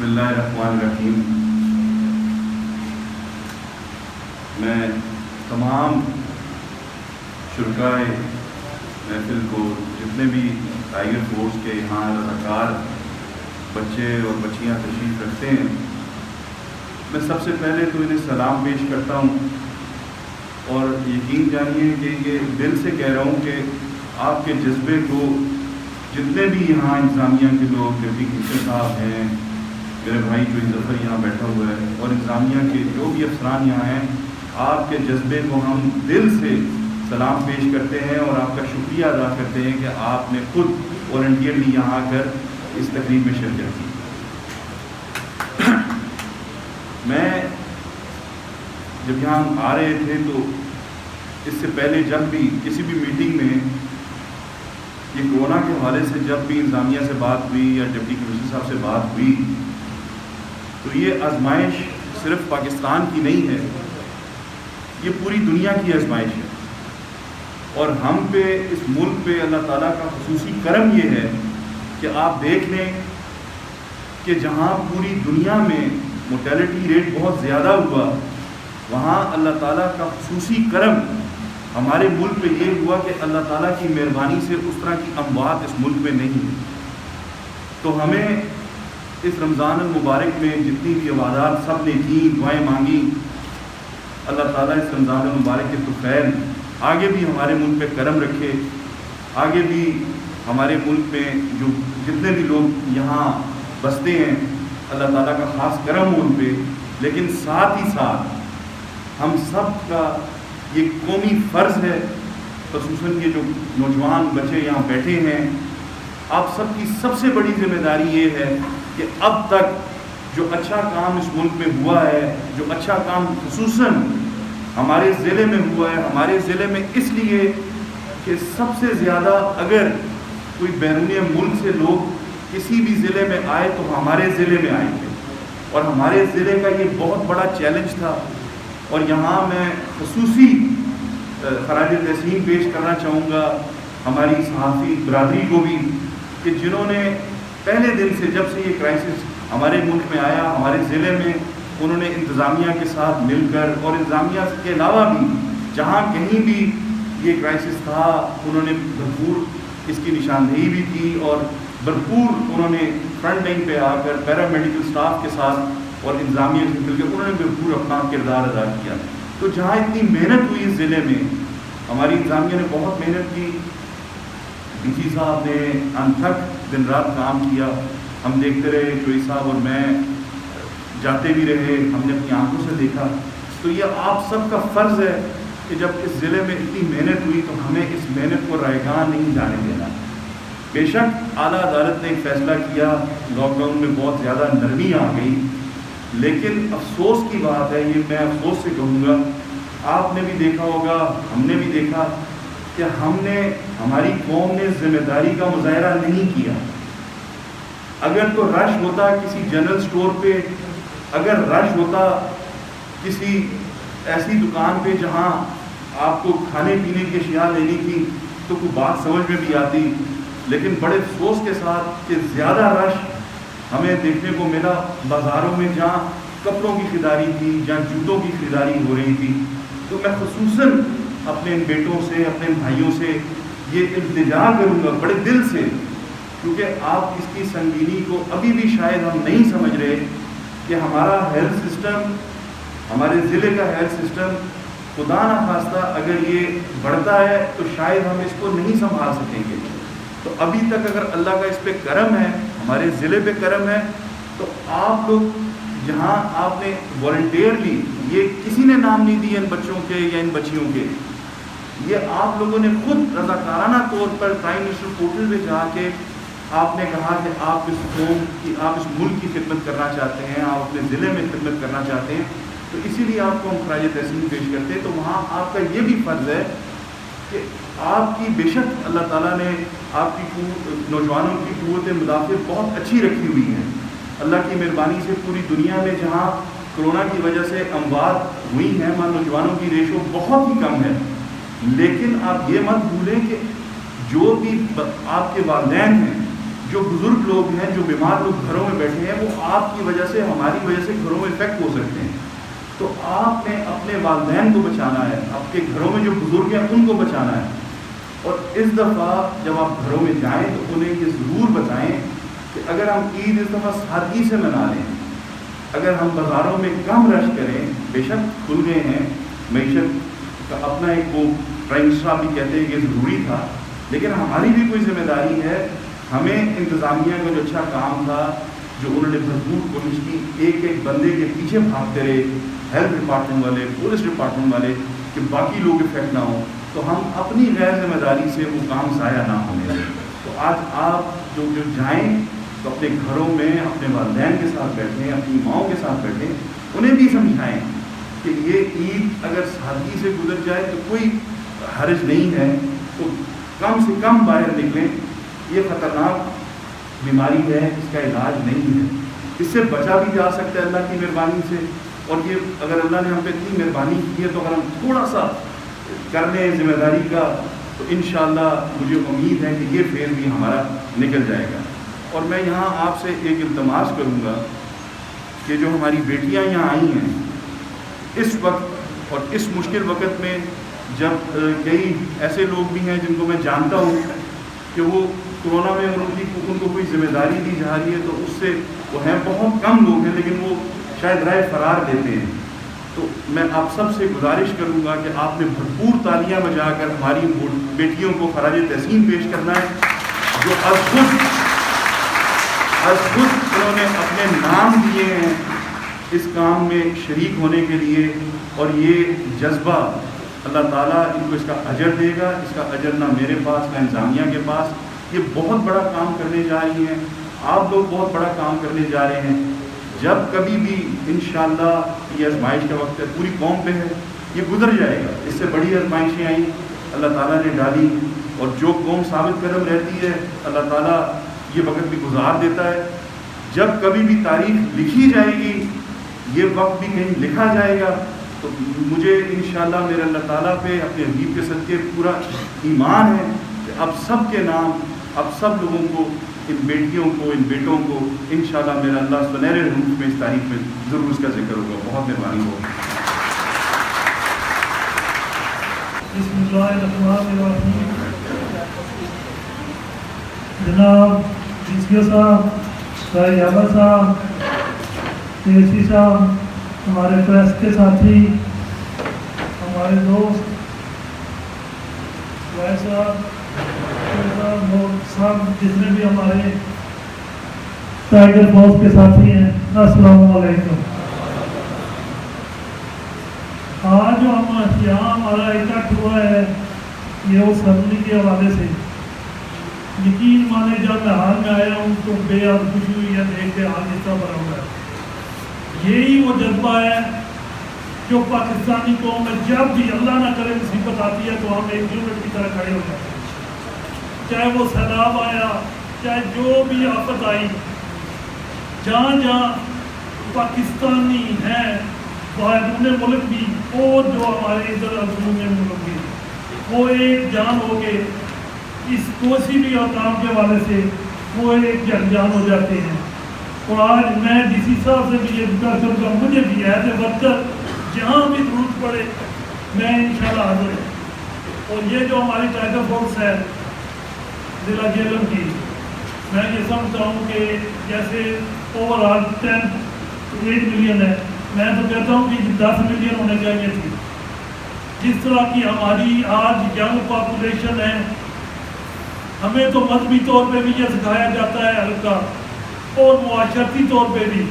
بسم اللہ الرحمن الرحیم۔ میں تمام شرکائے محفل کو، جتنے بھی ٹائیگر فورس کے یہاں رضاکار بچے اور بچیاں تشریف رکھتے ہیں، میں سب سے پہلے تو انہیں سلام پیش کرتا ہوں، اور یقین جانیے کہ یہ دل سے کہہ رہا ہوں کہ آپ کے جذبے کو جتنے بھی یہاں انتظامیہ کے لوگ، ڈپٹی کمشنر صاحب ہیں، میرے بھائی جو ظفر یہاں بیٹھا ہوا ہے، اور انتظامیہ کے جو بھی افسران یہاں ہیں، آپ کے جذبے کو ہم دل سے سلام پیش کرتے ہیں اور آپ کا شکریہ ادا کرتے ہیں کہ آپ نے خود والنٹیئرلی یہاں آ کر اس تقریب میں شرکت کی۔ میں جب یہاں آ رہے تھے تو اس سے پہلے جب بھی کسی بھی میٹنگ میں یہ کورونا کے حوالے سے جب بھی انتظامیہ سے بات ہوئی یا ڈپٹی کمشنر صاحب سے بات ہوئی، تو یہ آزمائش صرف پاکستان کی نہیں ہے، یہ پوری دنیا کی آزمائش ہے، اور ہم پہ، اس ملک پہ اللہ تعالیٰ کا خصوصی کرم یہ ہے کہ آپ دیکھ لیں کہ جہاں پوری دنیا میں موٹیلٹی ریٹ بہت زیادہ ہوا، وہاں اللہ تعالیٰ کا خصوصی کرم ہمارے ملک پہ یہ ہوا کہ اللہ تعالیٰ کی مہربانی سے اس طرح کی اموات اس ملک میں نہیں ہے۔ تو ہمیں اس رمضان المبارک میں جتنی بھی عبادات سب نے کی، دعائیں مانگی، اللہ تعالیٰ اس رمضان المبارک کے طفیل آگے بھی ہمارے ملک پہ کرم رکھے، آگے بھی ہمارے ملک میں جو جتنے بھی لوگ یہاں بستے ہیں، اللہ تعالیٰ کا خاص کرم ہو ان پہ، لیکن ساتھ ہی ساتھ ہم سب کا یہ قومی فرض ہے، خصوصاً یہ جو نوجوان بچے یہاں بیٹھے ہیں، آپ سب کی سب سے بڑی ذمہ داری یہ ہے کہ اب تک جو اچھا کام اس ملک میں ہوا ہے، جو اچھا کام خصوصاً ہمارے ضلع میں ہوا ہے، ہمارے ضلع میں اس لیے کہ سب سے زیادہ اگر کوئی بیرون ملک سے لوگ کسی بھی ضلع میں آئے تو ہمارے ضلع میں آئے تھے، اور ہمارے ضلع کا یہ بہت بڑا چیلنج تھا۔ اور یہاں میں خصوصی خراج تحسین پیش کرنا چاہوں گا ہماری صحافی برادری کو بھی، کہ جنہوں نے پہلے دن سے، جب سے یہ کرائسس ہمارے ملک میں آیا، ہمارے ضلع میں، انہوں نے انتظامیہ کے ساتھ مل کر، اور انتظامیہ کے علاوہ بھی جہاں کہیں بھی یہ کرائسس تھا، انہوں نے بھرپور اس کی نشاندہی بھی کی، اور بھرپور انہوں نے فرنٹ لائن پہ آ کر پیرا میڈیکل سٹاف کے ساتھ اور انتظامیہ سے مل کر انہوں نے بھرپور اپنا کردار ادا کیا۔ تو جہاں اتنی محنت ہوئی اس ضلع میں، ہماری انتظامیہ نے بہت محنت کی، ڈی سی صاحب نے انتھک دن رات کام کیا، ہم دیکھتے رہے، جوئی صاحب اور میں جاتے بھی رہے، ہم نے اپنی آنکھوں سے دیکھا۔ تو یہ آپ سب کا فرض ہے کہ جب اس ضلع میں اتنی محنت ہوئی تو ہمیں اس محنت کو رائگاں نہیں جانے دینا۔ بے شک اعلیٰ عدالت نے ایک فیصلہ کیا، لاک ڈاؤن میں بہت زیادہ نرمی آ گئی، لیکن افسوس کی بات ہے، یہ میں افسوس سے کہوں گا، آپ نے بھی دیکھا ہوگا، ہم نے بھی دیکھا کہ ہماری قوم نے ذمہ داری کا مظاہرہ نہیں کیا۔ اگر تو رش ہوتا کسی جنرل سٹور پہ، اگر رش ہوتا کسی ایسی دکان پہ جہاں آپ کو کھانے پینے کی اشیاء لینی تھی، تو کوئی بات سمجھ میں بھی آتی، لیکن بڑے افسوس کے ساتھ کہ زیادہ رش ہمیں دیکھنے کو ملا بازاروں میں، جہاں کپڑوں کی خریداری تھی، جہاں جوتوں کی خریداری ہو رہی تھی۔ تو میں خصوصاً اپنے ان بیٹوں سے، اپنے بھائیوں سے یہ التجا کروں گا بڑے دل سے، کیونکہ آپ اس کی سنگینی کو ابھی بھی شاید ہم نہیں سمجھ رہے کہ ہمارا ہیلتھ سسٹم، ہمارے ضلع کا ہیلتھ سسٹم خدا نخواستہ اگر یہ بڑھتا ہے تو شاید ہم اس کو نہیں سنبھال سکیں گے۔ تو ابھی تک اگر اللہ کا اس پہ کرم ہے، ہمارے ضلع پہ کرم ہے، تو آپ لوگ جہاں آپ نے والنٹیئرلی، یہ کسی نے نام نہیں دیے ان بچوں کے یا ان بچیوں کے، یہ آپ لوگوں نے خود رضاکارانہ طور پر پرائم منسٹر پورٹل پہ جا کے آپ نے کہا کہ آپ اس قوم کی، آپ اس ملک کی خدمت کرنا چاہتے ہیں، آپ اپنے ضلع میں خدمت کرنا چاہتے ہیں، تو اسی لیے آپ کو ہم خراج تحسین پیش کرتے ہیں۔ تو وہاں آپ کا یہ بھی فرض ہے کہ آپ کی، بے شک اللہ تعالیٰ نے آپ کی نوجوانوں کی قوت مدافعت بہت اچھی رکھی ہوئی ہے، اللہ کی مہربانی سے پوری دنیا میں جہاں کرونا کی وجہ سے اموات ہوئی ہیں، وہاں نوجوانوں کی ریشو بہت ہی کم ہے، لیکن آپ یہ مت بھولیں کہ جو بھی آپ کے والدین ہیں، جو بزرگ لوگ ہیں، جو بیمار لوگ گھروں میں بیٹھے ہیں، وہ آپ کی وجہ سے، ہماری وجہ سے گھروں میں افیکٹ ہو سکتے ہیں. تو آپ نے اپنے والدین کو بچانا ہے، آپ کے گھروں میں جو بزرگ ہیں ان کو بچانا ہے. اور اس دفعہ جب آپ گھروں میں جائیں تو انہیں یہ ضرور بتائیں کہ اگر ہم عید اس دفعہ سادگی سے منا لیں، اگر ہم بازاروں میں کم رش کریں، بے شک کھل گئے ہیں، معیشت کا اپنا ایک وہ پرائم منسٹر صاحب بھی کہتے ہیں کہ ضروری تھا، لیکن ہماری بھی کوئی ذمہ داری ہے. ہمیں انتظامیہ کا جو اچھا کام تھا، جو انہوں نے بھرپور کوشش کی، ایک ایک بندے کے پیچھے بھاگتے رہے، ہیلتھ ڈپارٹمنٹ والے، پولیس ڈپارٹمنٹ والے، کہ باقی لوگ افیکٹ نہ ہوں، تو ہم اپنی غیر ذمہ داری سے وہ کام ضائع نہ ہونے دیں. تو آج آپ جو جائیں تو اپنے گھروں میں اپنے والدین کے ساتھ بیٹھیں، اپنی ماؤں کے ساتھ بیٹھیں، انہیں بھی سمجھائیں کہ یہ عید اگر سادگی سے گزر جائے تو کوئی حرج نہیں ہے، تو کم سے کم باہر نکلیں. یہ خطرناک بیماری ہے، اس کا علاج نہیں ہے، اس سے بچا بھی جا سکتا ہے اللہ کی مہربانی سے. اور یہ اگر اللہ نے ہم پہ اتنی مہربانی کی ہے تو اگر ہم تھوڑا سا کر لیں ذمہ داری کا تو انشاءاللہ مجھے امید ہے کہ یہ فیز بھی ہمارا نکل جائے گا. اور میں یہاں آپ سے ایک التماس کروں گا کہ جو ہماری بیٹیاں یہاں آئی ہیں اس وقت اور اس مشکل وقت میں، جب کئی ایسے لوگ بھی ہیں جن کو میں جانتا ہوں کہ وہ کورونا میں ان کو کوئی ذمہ داری دی جا رہی ہے، تو اس سے وہ ہیں بہت کم لوگ ہیں لیکن وہ شاید رائے فرار دیتے ہیں. تو میں آپ سب سے گزارش کروں گا کہ آپ نے بھرپور تالیاں بجا کر ہماری بیٹیوں کو خراج تحسین پیش کرنا ہے، جو از خود انہوں نے اپنے نام دیے ہیں اس کام میں شریک ہونے کے لیے. اور یہ جذبہ اللہ تعالیٰ ان کو اس کا اجر دے گا، اس کا اجر نہ میرے پاس نہ انتظامیہ کے پاس. یہ بہت بڑا کام کرنے جا رہی ہیں، آپ لوگ بہت بڑا کام کرنے جا رہے ہیں. جب کبھی بھی انشاءاللہ یہ آزمائش کا وقت ہے، پوری قوم پہ ہے، یہ گزر جائے گا. اس سے بڑی آزمائشیں آئیں اللہ تعالیٰ نے ڈالی، اور جو قوم ثابت قدم رہتی ہے اللہ تعالیٰ یہ وقت بھی گزار دیتا ہے. جب کبھی بھی تاریخ لکھی جائے گی، یہ وقت بھی کہیں لکھا جائے گا، تو مجھے انشاءاللہ میرے اللہ تعالیٰ پہ اپنے حبیب کے صدقے پورا ایمان ہے کہ اب سب کے نام، اب سب لوگوں کو، ان بیٹیوں کو، ان بیٹوں کو انشاءاللہ میرا اللہ سنہرے روح میں اس تاریخ میں ضرور اس کا ذکر ہوگا. بہت مہربانی ہوگی. بسم اللہ الرحمن الرحیم. جناب ڈی صاحب، بھائی یابر صاحب، سی صاحب، ہمارے پریس کے ساتھی، ہمارے دوست بھائی صاحب، سب جتنے بھی ہمارے ٹائیگر فورس کے ساتھی ہیں، السلام علیکم. آج جو ہم یہاں ہمارا اکٹھ ہوا ہے یہ اس سرمنی کے حوالے سے، یقین مانے جب میں حال میں آیا ہوں تو بے حد خوشی ہوئی ہے دیکھ کے حال اس طرح بھرا ہوا ہے. یہی وہ جذبہ ہے جو پاکستانی قوم میں جب بھی اللہ نہ کرے مصیبت آتی ہے تو ہم ایک یونٹ کی طرح کھڑے ہو جاتے ہیں. چاہے وہ سیلاب آیا، چاہے جو بھی آفت آئی، جہاں جہاں پاکستانی ہیں باہر ملک بھی اور جو ہمارے ادھر عظیم ملک بھی، وہ ایک جان ہو کے اس کوسی بھی اور کام کے حوالے سے وہ ایک جان ہو جاتے ہیں. اور آج میں ڈی سی صاحب سے بھی یہ ریکویسٹ کروں گا، مجھے بھی ایز اے ورکر جہاں بھی ضرورت پڑے میں انشاءاللہ حاضر ہوں. اور یہ جو ہماری ٹائیگر فورس ہے ضلع جہلم کی، میں یہ سمجھتا ہوں کہ جیسے اوور آل 8 ملین ہے، میں تو کہتا ہوں کہ 10 ملین ہونے چاہیے تھی. جس طرح کی ہماری آج ینگ پاپولیشن ہے، ہمیں تو مذہبی طور پہ بھی یہ سکھایا جاتا ہے ہلکا اور معاشرتی طور پہ بھی.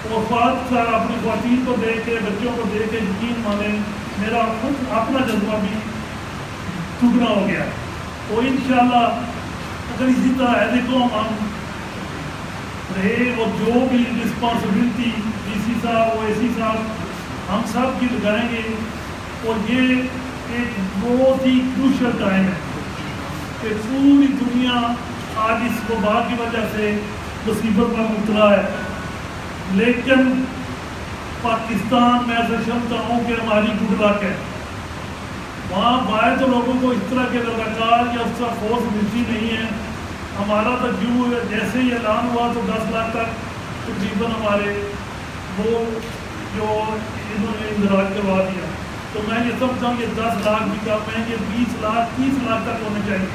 اور اپنی خواتین کو دیکھ کے، بچوں کو دیکھ کے یقین مانے میرا خود اپنا جذبہ بھی دگنا ہو گیا. تو انشاءاللہ اگر اسی طرح ایسے قوم ہم رہے اور جو بھی رسپانسبلٹی ڈی سی صاحب او اے سی صاحب ہم سب کی لگائیں گے، اور یہ ایک بہت ہی کروشل ٹائم ہے کہ پوری دنیا آج اس وبا کی وجہ سے مصیبت میں مبتلا ہے. لیکن پاکستان میں ایسا سمجھتا ہوں کہ ہماری گڈ لک ہے. وہاں باہر تو لوگوں کو اس طرح کے لگاتار یا اس طرح فورس ملتی نہیں ہے، ہمارا تو جو جیسے ہی اعلان ہوا تو 10 لاکھ تک تقریباً ہمارے وہ جو انہوں نے اندراج کروا دیا. تو میں یہ سمجھتا ہوں کہ 10 لاکھ بھی کم ہے، یہ 20 لاکھ 30 لاکھ تک ہونے چاہیے.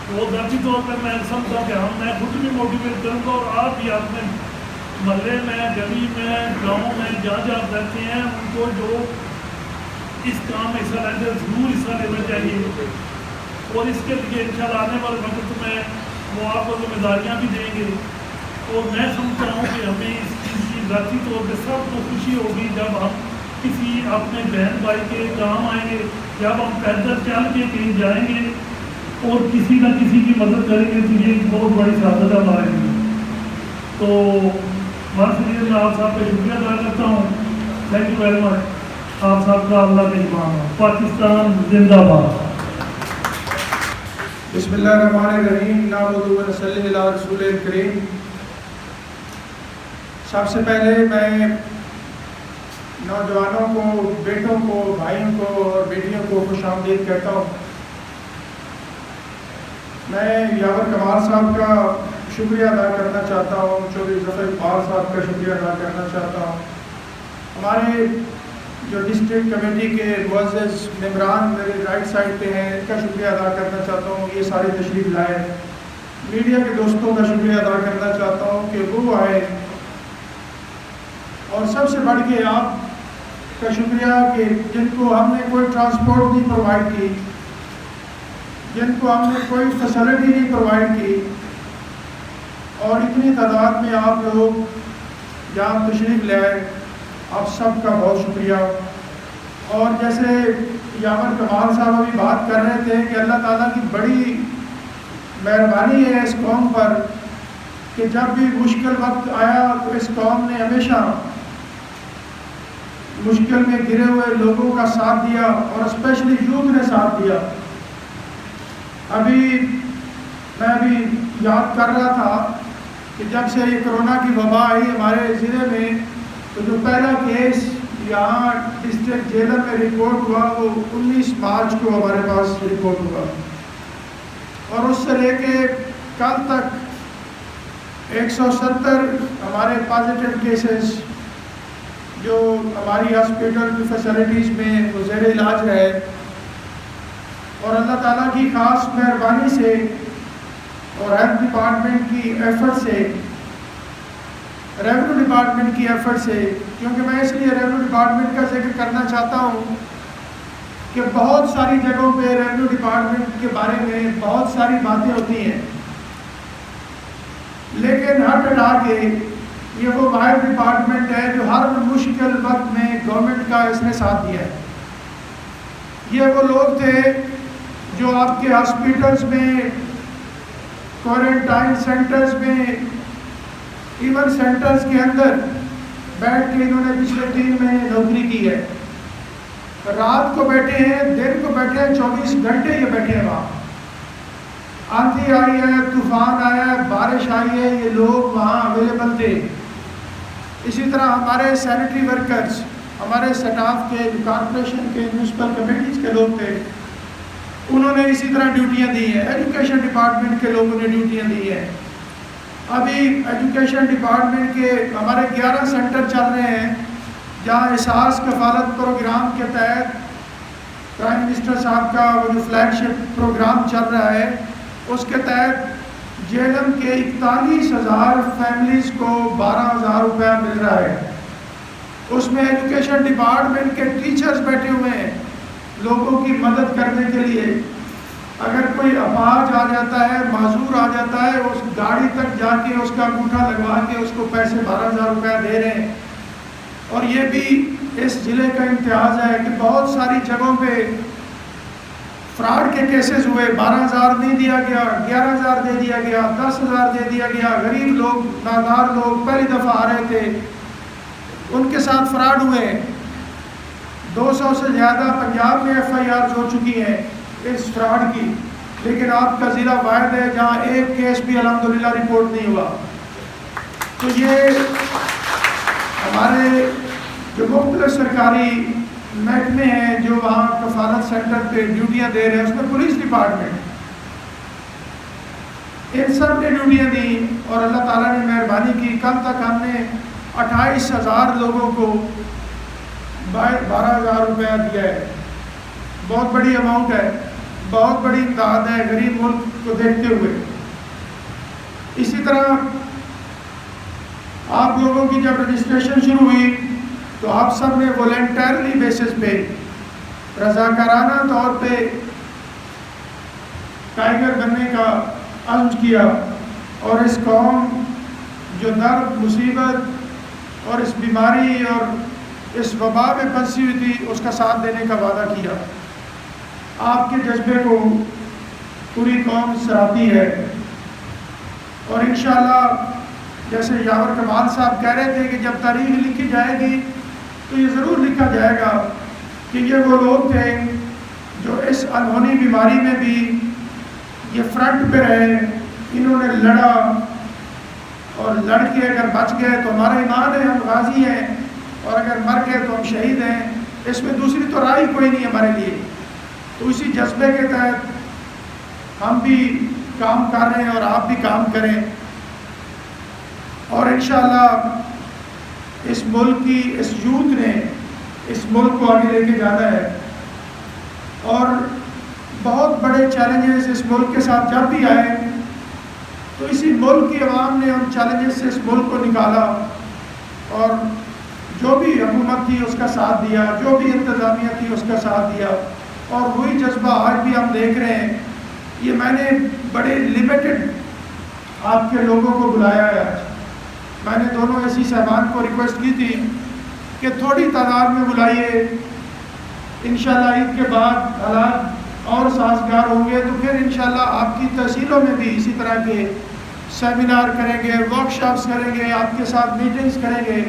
تو ذاتی طور پر میں سمجھتا ہوں کہ میں خود بھی موٹیویٹ کروں گا، اور آپ بھی اپنے محلے میں، گلی میں، گاؤں میں جہاں جہاں رہتے ہیں ان کو جو اس کام میں حصہ لیتے ہیں ضرور حصہ لینا چاہیے. اور اس کے لیے انشاءاللہ آنے والے وقت میں وہ آپ کو ذمہ داریاں بھی دیں گے. اور میں سمجھتا ہوں کہ ہمیں اس چیز کی ذاتی طور پہ سب کو خوشی ہوگی جب ہم کسی اپنے بہن بھائی کے کام آئیں گے، جب ہم پیدل چل کے کہیں جائیں گے اور کسی نہ کسی کی مدد کریں گے تو یہ بہت بڑی سعادت ہمارے لیے. تو بس میں آپ صاحب کا شکریہ ادا کرتا ہوں. Thank you very much. آپ صاحب کا اللہ کے ایمان ہو. پاکستان زندہ باد. بسم اللہ الرحمن الرحیم. نحمدہ و نصلی علی رسول کریم. سب سے پہلے میں نوجوانوں کو، بیٹوں کو، بھائیوں کو اور بیٹیوں کو خوش آمدید کہتا ہوں. میں یاور کمال صاحب کا شکریہ ادا کرنا چاہتا ہوں، چودھری ظفر اقبال صاحب کا شکریہ ادا کرنا چاہتا ہوں. ہمارے جو ڈسٹرکٹ کمیٹی کے معزز ممبران میرے رائٹ سائڈ پہ ہیں، ان کا شکریہ ادا کرنا چاہتا ہوں، یہ سارے تشریف لائے. میڈیا کے دوستوں کا شکریہ ادا کرنا چاہتا ہوں کہ وہ آئے. اور سب سے بڑھ کے آپ کا شکریہ کہ جن کو ہم نے کوئی ٹرانسپورٹ نہیں پرووائڈ کی، جن کو ہم نے کوئی فیسلٹی نہیں پرووائڈ کی، اور اتنی تعداد میں آپ لوگ یہاں تشریف لے آئے، آپ سب کا بہت شکریہ. اور جیسے یاور کمال صاحب ابھی بات کر رہے تھے کہ اللہ تعالیٰ کی بڑی مہربانی ہے اس قوم پر کہ جب بھی مشکل وقت آیا تو اس قوم نے ہمیشہ مشکل میں گرے ہوئے لوگوں کا ساتھ دیا، اور اسپیشلی یوتھ نے ساتھ دیا. میں ابھی یاد کر رہا تھا کہ جب سے یہ کرونا کی وبا آئی ہمارے ضلع میں، تو جو پہلا کیس یہاں ڈسٹرکٹ جیلم میں رپورٹ ہوا وہ 19 مارچ کو ہمارے پاس رپورٹ ہوا، اور اس سے لے کے کل تک 170 ہمارے پازیٹیو کیسز جو ہماری ہاسپٹل کی فیسلٹیز میں وہ زیر علاج رہے. اور اللہ تعالیٰ کی خاص مہربانی سے اور ہیلتھ ڈپارٹمنٹ کی ایفرٹ سے، ریونیو ڈپارٹمنٹ کی ایفرٹ سے، کیونکہ میں اس لیے ریونیو ڈپارٹمنٹ کا ذکر کرنا چاہتا ہوں کہ بہت ساری جگہوں پہ ریونیو ڈپارٹمنٹ کے بارے میں بہت ساری باتیں ہوتی ہیں، لیکن ہٹ ہٹا کے یہ وہ واحد ڈپارٹمنٹ ہے جو ہر مشکل وقت میں گورنمنٹ کا اس نے ساتھ دیا ہے. یہ وہ لوگ تھے جو آپ کے ہاسپٹلس میں، کوارنٹائن سینٹرز میں، ایون سینٹرز کے اندر بیٹھ کے انہوں نے پچھلے 3 مہینے نوکری کی ہے. رات کو بیٹھے ہیں، دن کو بیٹھے ہیں، 24 گھنٹے یہ بیٹھے ہیں وہاں. آندھی آئی ہے، طوفان آیا ہے، بارش آئی ہے، یہ لوگ وہاں اویلیبل تھے. اسی طرح ہمارے سینیٹری ورکرز، ہمارے سٹاف کے، کارپوریشن کے، میونسپل کمیٹیز کے لوگ تھے، انہوں نے اسی طرح ڈیوٹیاں دی ہیں. ایجوکیشن ڈپارٹمنٹ کے لوگوں نے ڈیوٹیاں دی ہیں. ابھی ایجوکیشن ڈپارٹمنٹ کے ہمارے 11 سینٹر چل رہے ہیں جہاں احساس کفالت پروگرام کے تحت پرائم منسٹر صاحب کا وہ جو فلیگ شپ پروگرام چل رہا ہے، اس کے تحت جیلم کے 41,000 فیملیز کو 12,000 روپے مل رہا ہے. اس میں ایجوکیشن ڈپارٹمنٹ کے ٹیچرز بیٹھے ہوئے ہیں لوگوں کی مدد کرنے کے لیے. اگر کوئی اپاہج آ جاتا ہے، معذور آ جاتا ہے، اس گاڑی تک جا کے اس کا انگوٹھا لگوا کے اس کو پیسے 12,000 روپے دے رہے ہیں. اور یہ بھی اس ضلع کا امتیاز ہے کہ بہت ساری جگہوں پہ فراڈ کے کیسز ہوئے، 12,000 نہیں دیا گیا، 11,000 دے دیا گیا، 10,000 دے دیا گیا. غریب لوگ، نادار لوگ پہلی دفعہ آ رہے تھے، ان کے ساتھ فراڈ ہوئے. 200 سے زیادہ پنجاب میں FIRs ہو چکی ہیں اس فراڈ کی، لیکن آپ کا ضلع واحد ہے جہاں ایک کیس بھی الحمدللہ رپورٹ نہیں ہوا. تو یہ ہمارے جو مختلف سرکاری محکمے ہیں جو وہاں کفالت سینٹر پہ ڈیوٹیاں دے رہے ہیں، اس میں پولیس ڈپارٹمنٹ، ان سب نے ڈیوٹیاں دی اور اللہ تعالیٰ نے مہربانی کی. کل تک ہم نے 28,000 لوگوں کو 12,000 روپیہ دیا ہے. بہت بڑی اماؤنٹ ہے, بہت بڑی امداد ہے غریب ملک کو دیکھتے ہوئے. اسی طرح آپ لوگوں کی جب رجسٹریشن شروع ہوئی تو آپ سب نے والنٹیرلی بیسس پہ رضاکارانہ طور پہ ٹائیگر بننے کا عزم کیا اور اس قوم جو درد مصیبت اور اس بیماری اور اس وبا میں پھنسی ہوئی تھی اس کا ساتھ دینے کا وعدہ کیا. آپ کے جذبے کو پوری قوم سراہتی ہے اور انشاءاللہ جیسے یاور کمال صاحب کہہ رہے تھے کہ جب تاریخ لکھی جائے گی تو یہ ضرور لکھا جائے گا کہ یہ وہ لوگ تھے جو اس انہونی بیماری میں بھی یہ فرنٹ پہ رہے, انہوں نے لڑا اور لڑ کے اگر بچ گئے تو ہمارا ایمان ہے, ہم غازی ہیں, اور اگر مر گئے تو ہم شہید ہیں. اس میں دوسری تو راہ ہی کوئی نہیں ہمارے لیے. تو اسی جذبے کے تحت ہم بھی کام کر رہے ہیں اور آپ بھی کام کریں اور انشاءاللہ اس ملک کی اس یوتھ نے اس ملک کو آگے لے کے جانا ہے. اور بہت بڑے چیلنجز اس ملک کے ساتھ جب بھی آئے تو اسی ملک کی عوام نے ان چیلنجز سے اس ملک کو نکالا اور جو بھی حکومت تھی اس کا ساتھ دیا, جو بھی انتظامیہ تھی اس کا ساتھ دیا, اور وہی جذبہ آج بھی ہم دیکھ رہے ہیں. یہ میں نے بڑے لمیٹڈ آپ کے لوگوں کو بلایا ہے. میں نے دونوں ایسی صاحبان کو ریکویسٹ کی تھی کہ تھوڑی تعداد میں بلائیے, انشاءاللہ عید کے بعد حالات اور سازگار ہوں گے تو پھر انشاءاللہ آپ کی تحصیلوں میں بھی اسی طرح کے سیمینار کریں گے, ورکشاپس کریں گے, آپ کے ساتھ میٹنگز کریں گے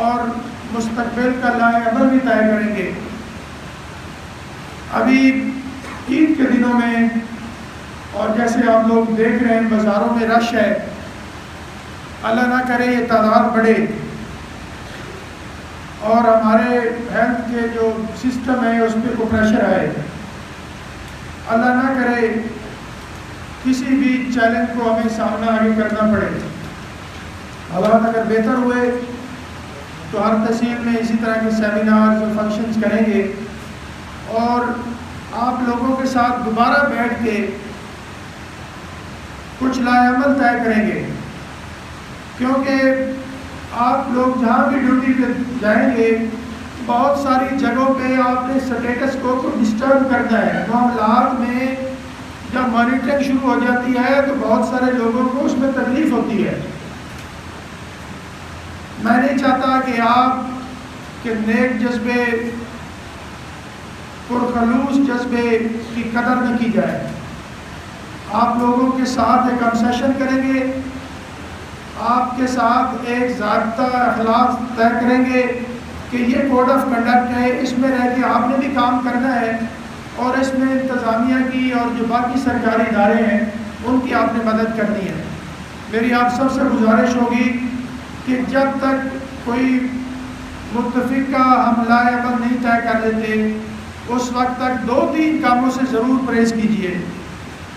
اور مستقبل کا لائحہ عمل بھی طے کریں گے. ابھی عید کے دنوں میں اور جیسے آپ لوگ دیکھ رہے ہیں بازاروں میں رش ہے, اللہ نہ کرے یہ تعداد بڑھے اور ہمارے ہیلتھ کے جو سسٹم ہے اس پہ کوئی پریشر آئے. اللہ نہ کرے کسی بھی چیلنج کو ہمیں سامنا آگے کرنا پڑے. حالات اگر بہتر ہوئے تو ہر تحصیل میں اسی طرح کے سیمینار اور فنکشنز کریں گے اور آپ لوگوں کے ساتھ دوبارہ بیٹھ کے کچھ لائحہ عمل طے کریں گے, کیونکہ آپ لوگ جہاں بھی ڈیوٹی پہ جائیں گے بہت ساری جگہوں پہ آپ نے سٹیٹس کو ڈسٹرب کرنا ہے. معاملات میں جب مانیٹرنگ شروع ہو جاتی ہے تو بہت سارے لوگوں کو اس میں تکلیف ہوتی ہے. میں نہیں چاہتا کہ آپ کے نیک جذبے پرخلوص جذبے کی قدر نہ کی جائے. آپ لوگوں کے ساتھ ایک کنسیشن کریں گے, آپ کے ساتھ ایک ضابطہ اخلاق طے کریں گے کہ یہ کوڈ آف کنڈکٹ ہے, اس میں رہ کے آپ نے بھی کام کرنا ہے اور اس میں انتظامیہ کی اور جو باقی سرکاری ادارے ہیں ان کی آپ نے مدد کرنی ہے. میری آپ سب سے گزارش ہوگی کہ جب تک کوئی متفقہ ہم لائحہ عمل نہیں طے کر لیتے اس وقت تک 2-3 کاموں سے ضرور پرہیز کیجیے.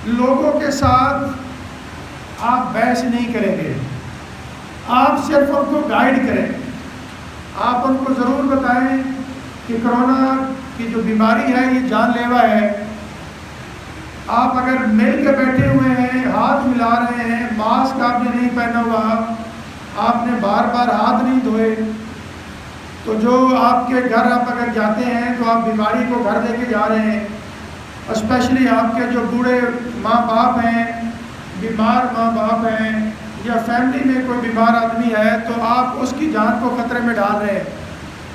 لوگوں کے ساتھ آپ بحث نہیں کریں گے, آپ صرف ان کو گائیڈ کریں. آپ ان کو ضرور بتائیں کہ کرونا کی جو بیماری ہے یہ جان لیوا ہے. آپ اگر مل کے بیٹھے ہوئے ہیں, ہاتھ ملا رہے ہیں, ماسک آپ نے نہیں پہنا ہوا, آپ نے بار بار ہاتھ نہیں دھوئے, تو جو آپ کے گھر آپ اگر جاتے ہیں تو آپ بیماری کو گھر لے کے جا رہے ہیں. اسپیشلی آپ کے جو بوڑھے ماں باپ ہیں, بیمار ماں باپ ہیں, یا فیملی میں کوئی بیمار آدمی ہے تو آپ اس کی جان کو خطرے میں ڈال رہے ہیں.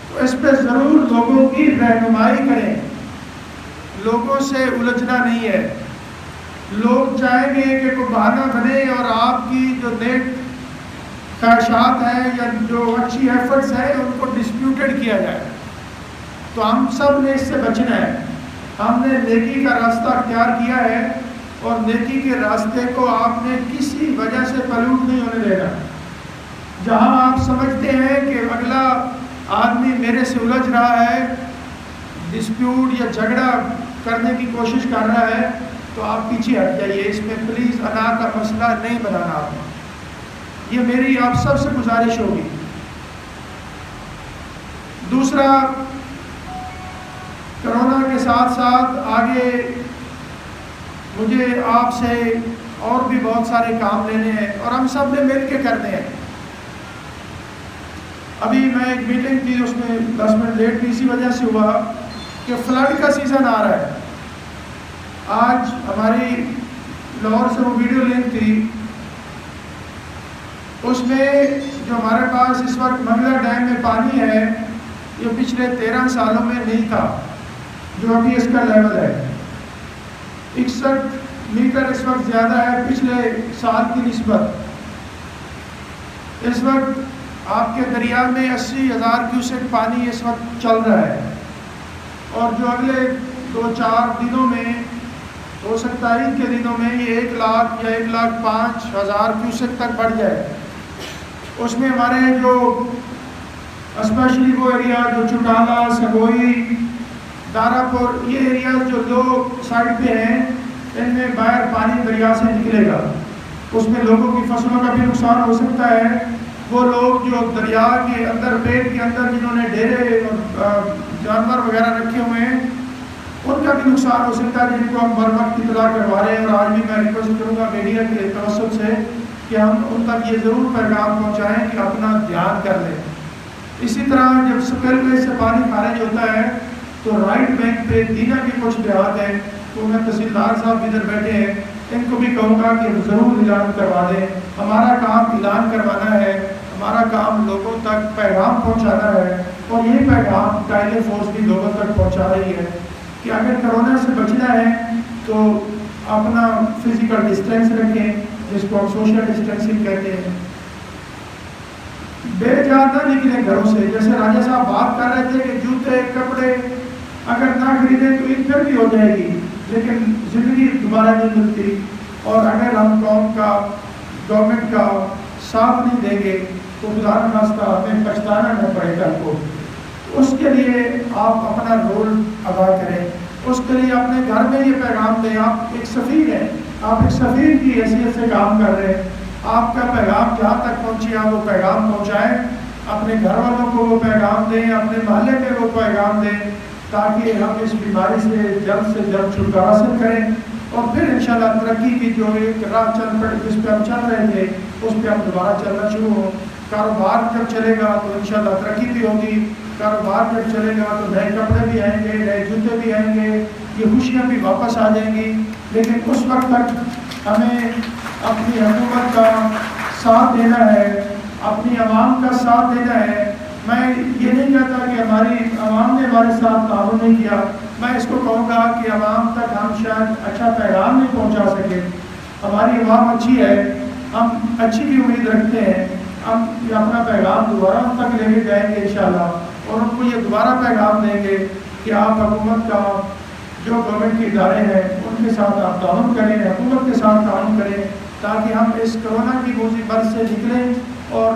تو اس پہ ضرور لوگوں کی رہنمائی کریں. لوگوں سے الجھنا نہیں ہے. لوگ چاہیں گے کہ کوئی بہانہ بنے اور آپ کی جو نیک خواہشات ہیں یا جو اچھی ایفرٹس ہیں ان کو ڈسپیوٹڈ کیا جائے. تو ہم سب نے اس سے بچنا ہے. ہم نے نیکی کا راستہ اختیار کیا ہے اور نیکی کے راستے کو آپ نے کسی وجہ سے پلیوٹ نہیں ہونے دینا. جہاں آپ سمجھتے ہیں کہ اگلا آدمی میرے سے الجھ رہا ہے, ڈسپیوٹ یا جھگڑا کرنے کی کوشش کر رہا ہے, تو آپ پیچھے ہٹ جائیے، اس میں پلیز انا کا مسئلہ نہیں بنانا آپ، یہ میری آپ سب سے گزارش ہوگی۔ دوسرا، کرونا کے ساتھ ساتھ آگے مجھے آپ سے اور بھی بہت سارے کام لینے ہیں اور ہم سب نے مل کے کرنے ہیں۔ ابھی میں ایک میٹنگ تھی، اس میں 10 منٹ لیٹ بھی اسی وجہ سے ہوا کہ فلڈ کا سیزن آ رہا ہے۔ آج ہماری لاہور سے وہ ویڈیو لنک تھی، اس میں جو ہمارے پاس اس وقت منگلا ڈیم میں پانی ہے یہ پچھلے 13 سالوں میں نہیں تھا، جو ابھی اس کا لیول ہے 61 میٹر اس وقت زیادہ ہے پچھلے سال کی نسبت۔ اس وقت آپ کے دریا میں 80,000 کیوسک پانی اس وقت چل رہا ہے، اور جو اگلے 2-4 دنوں میں ہو سکتا ہے عید کے دنوں میں یہ 1 لاکھ یا 1,05,000 کیوسک تک بڑھ جائے۔ اس میں ہمارے جو اسپیشلی وہ ایریا جو چٹالا، سگوئی، دارا پور، یہ ایریاز جو لو سائڈ پہ ہیں، ان میں باہر پانی دریا سے نکلے گا، اس میں لوگوں کی فصلوں کا بھی نقصان ہو سکتا ہے۔ وہ لوگ جو دریا کے اندر، پیٹ کے اندر جنہوں نے ڈیرے اور جانور وغیرہ رکھے ہوئے ہیں، ان کا بھی نقصان ہو سکتا ہے، جن کو ہم بر وقت اطلاع کروا رہے ہیں۔ اور آج بھی میں ریکویسٹ کروں گا میڈیا کے توسط سے کہ ہم ان تک یہ ضرور پیغام پہنچائیں کہ اپنا دھیان کر لیں۔ اسی طرح جب سپیل وے سے پانی خارج ہوتا ہے تو رائٹ بینک پہ دینا کے کچھ دیہات ہیں، تو میں تحصیلدار صاحب ادھر بیٹھے ہیں، ان کو بھی کہوں گا کہ ضرور اعلان کروا دیں۔ ہمارا کام اعلان کروانا ہے، ہمارا کام لوگوں تک پیغام پہنچانا ہے، اور یہ پیغام ٹائل فورس بھی لوگوں تک پہنچا رہی ہے کہ اگر کرونا سے بچنا ہے تو اپنا فزیکل ڈسٹینس رکھیں، جس کو ہم سوشل ڈسٹینسنگ کہتے ہیں۔ بے جان نہ نکلیں گھروں سے، جیسے راجہ صاحب بات کر رہے تھے کہ جوتے کپڑے اگر نہ خریدیں تو عید پھر بھی ہو جائے گی، لیکن زندگی دوبارہ نہیں ملتی، اور اگر ہم قوم کا، گورنمنٹ کا ساتھ نہیں دیں گے تو خدا نخواستہ ہمیں پچھتانا نہ پڑے کل کو۔ اس کے لیے آپ اپنا رول ادا کریں، اس کے لیے اپنے گھر میں یہ پیغام دیں۔ آپ ایک سفیر ہیں، آپ ایک سفیر کی حیثیت سے کام کر رہے ہیں، آپ کا پیغام جہاں تک پہنچے آپ وہ پیغام پہنچائیں، اپنے گھر والوں کو وہ پیغام دیں، اپنے محلے میں وہ پیغام دیں، تاکہ ہم اس بیماری سے جلد چھٹکارا حاصل کریں، اور پھر انشاءاللہ ترقی کی جو ایک راہ چل پڑے جس پہ ہم چل رہے تھے اس پہ ہم دوبارہ چلنا شروع ہوں۔ کاروبار جب چلے گا تو انشاءاللہ ترقی بھی ہوگی، کاروبار جب چلے گا تو نئے کپڑے بھی آئیں گے، نئے جوتے بھی آئیں گے، یہ خوشیاں بھی واپس آ جائیں گی۔ لیکن اس وقت تک ہمیں اپنی حکومت کا ساتھ دینا ہے، اپنی عوام کا ساتھ دینا ہے۔ میں یہ نہیں کہتا کہ ہماری عوام نے ہمارے ساتھ تعاون نہیں کیا، میں اس کو کہوں گا کہ عوام تک ہم شاید اچھا پیغام نہیں پہنچا سکے۔ ہماری عوام اچھی ہے، ہم اچھی بھی امید رکھتے ہیں، ہم یہ اپنا پیغام دوبارہ ان تک لے کے جائیں گے انشاءاللہ، اور ان کو یہ دوبارہ پیغام دیں گے کہ آپ حکومت کا جو گورنمنٹ کے ادارے ہیں ان کے ساتھ آپ تعاون کریں، حکومت کے ساتھ تعاون کریں، تاکہ ہم اس کرونا کی مصیبت سے نکلیں اور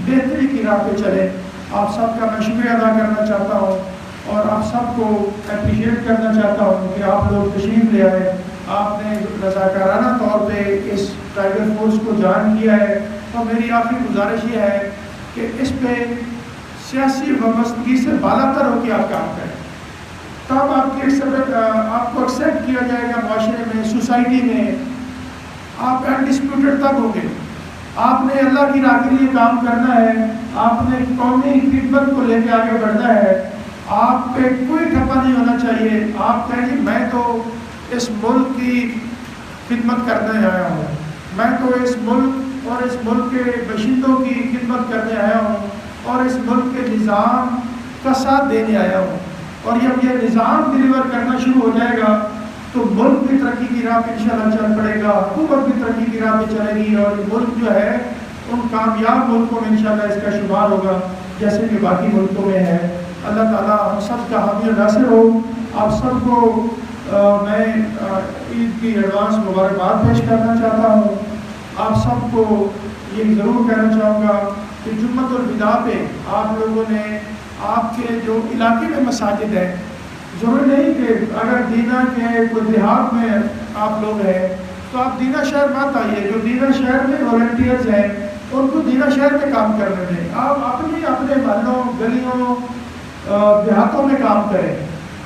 بہتری کی راہ پہ چلیں۔ آپ سب کا میں شکریہ ادا کرنا چاہتا ہوں، اور آپ سب کو اپریشیٹ کرنا چاہتا ہوں کہ آپ لوگ تشریف لے آئے، آپ نے رضاکارانہ طور پہ اس ٹائیگر فورس کو جوائن کیا ہے، اور میری آخری گزارش یہ ہے کہ اس پہ سیاسی وابستگی سے بالا تر ہو کے آپ کام کریں، تب آپ کو ایکسیپٹ کیا جائے گا معاشرے میں، سوسائٹی میں، آپ انڈسپیوٹڈ تب ہوں گے۔ آپ نے اللہ کی راہ کے لیے کام کرنا ہے، آپ نے قومی خدمت کو لے کے آگے بڑھنا ہے، آپ پہ کوئی ٹھپا نہیں ہونا چاہیے۔ آپ کہیں میں تو اس ملک کی خدمت کرنے آیا ہوں، میں تو اس ملک اور اس ملک کے باشندوں کی خدمت کرنے آیا ہوں، اور اس ملک کے نظام کا ساتھ دینے آیا ہوں، اور جب یہ نظام ڈیلیور کرنا شروع ہو جائے گا تو ملک بھی ترقی کی راہ پہ انشاءاللہ چل پڑے گا، حکومت بھی ترقی کی راہ پہ چلے گی، اور ملک جو ہے ان کامیاب ملکوں میں انشاءاللہ اس کا شمار ہوگا جیسے کہ باقی ملکوں میں ہے۔ اللہ تعالیٰ ہم سب کا حامی و ناصر ہو۔ آپ سب کو میں عید کی ایڈوانس مبارکباد پیش کرنا چاہتا ہوں۔ آپ سب کو یہ ضرور کہنا چاہوں گا کہ جمعۃ الوداع پہ آپ لوگوں نے آپ کے جو علاقے میں مساجد ہیں، ضروری نہیں کہ اگر دینا کے کوئی دیہات میں آپ لوگ ہیں تو آپ دینا شہر مت آئیے، جو دینا شہر میں والنٹیئرز ہیں ان کو دینا شہر میں کام کرنے دیں، آپ اپنے محلوں گلیوں دیہاتوں میں کام کریں،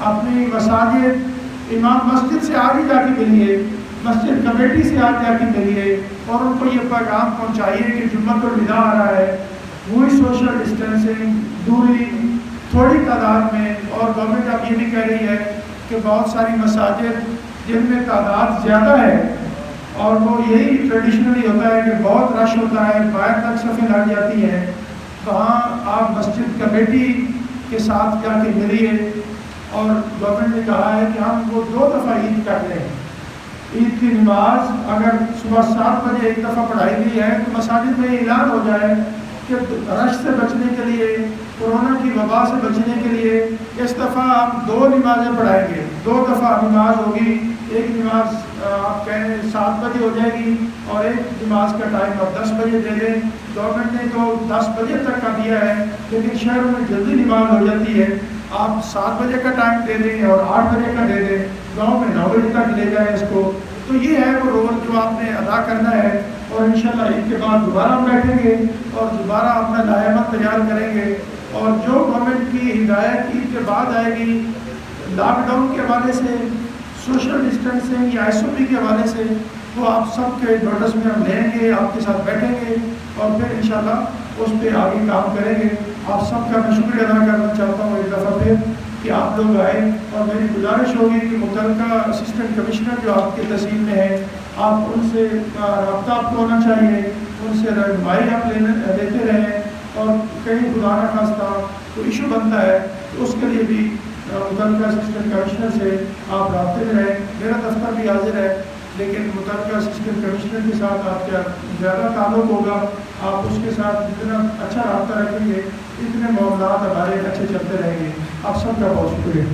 اپنی مساجد امام مسجد سے آگے جا کے ملیے، مسجد کمیٹی سے آگے جا کے ملیے اور ان کو یہ پیغام پہنچائیے کہ جمعۃ الوداع آ رہا ہے، وہی سوشل ڈسٹینسنگ، دوری تھوڑی تعداد میں، اور گورنمنٹ اب یہ بھی کہہ رہی ہے کہ بہت ساری مساجد جن میں تعداد زیادہ ہے اور وہ یہی ٹریڈیشنلی ہوتا ہے کہ بہت رش ہوتا ہے، باہر تک صفیں لگ جاتی ہیں، وہاں آپ مسجد کمیٹی کے ساتھ جا کے ملیے، اور گورنمنٹ نے کہا ہے کہ ہم وہ 2 دفعہ عید کر لیں، عید کی نماز اگر صبح 7 بجے ایک دفعہ پڑھائی گئی ہے تو مساجد میں اعلان ہو جائے کہ رش سے بچنے کے لیے، کورونا کی وبا سے بچنے کے لیے اس دفعہ آپ 2 نمازیں پڑھائیں گے، 2 دفعہ نماز ہوگی، ایک نماز آپ کہیں 7 بجے ہو جائے گی اور ایک نماز کا ٹائم آپ 10 بجے دے دیں۔ گورنمنٹ نے تو 10 بجے تک کا دیا ہے لیکن شہروں میں جلدی نماز ہو جاتی ہے، آپ 7 بجے کا ٹائم دے دیں اور 8 بجے کا دے دیں، گاؤں میں 9 بجے تک لے جائیں اس کو۔ تو یہ ہے وہ رول جو آپ نے ادا کرنا ہے، اور انشاءاللہ عید کے بعد دوبارہ ہم بیٹھیں گے اور دوبارہ اپنا لائحہ تیار کریں گے، اور جو گورنمنٹ کی ہدایت عید کے بعد آئے گی لاک ڈاؤن کے حوالے سے، سوشل ڈسٹینسنگ یا ایس او پی کے حوالے سے، وہ آپ سب کے نوٹس میں ہم لیں گے، آپ کے ساتھ بیٹھیں گے اور پھر انشاءاللہ اس پہ آگے کام کریں گے۔ آپ سب کا میں شکریہ ادا کرنا چاہتا ہوں ایک دفعہ پھر کہ آپ لوگ آئے، اور میری گزارش ہوگی کہ متعلقہ اسسٹنٹ کمشنر جو آپ کے تحصیل میں ہیں، آپ ان سے رابطہ آپ کو ہونا چاہیے، ان سے رہنمائی آپ لیتے رہیں، اور کہیں خدا نہ خواستہ کوئی ایشو بنتا ہے تو اس کے لیے بھی متعلقہ اسسٹنٹ کمشنر سے آپ رابطے میں رہیں۔ میرا دفتر بھی حاضر ہے لیکن متعلقہ اسسٹنٹ کمشنر کے ساتھ آپ کا زیادہ تعلق ہوگا، آپ اس کے ساتھ جتنا اچھا رابطہ رکھیں گے اتنے معاملات ہمارے اچھے چلتے رہیں گے۔ آپ سب کا بہت شکریہ۔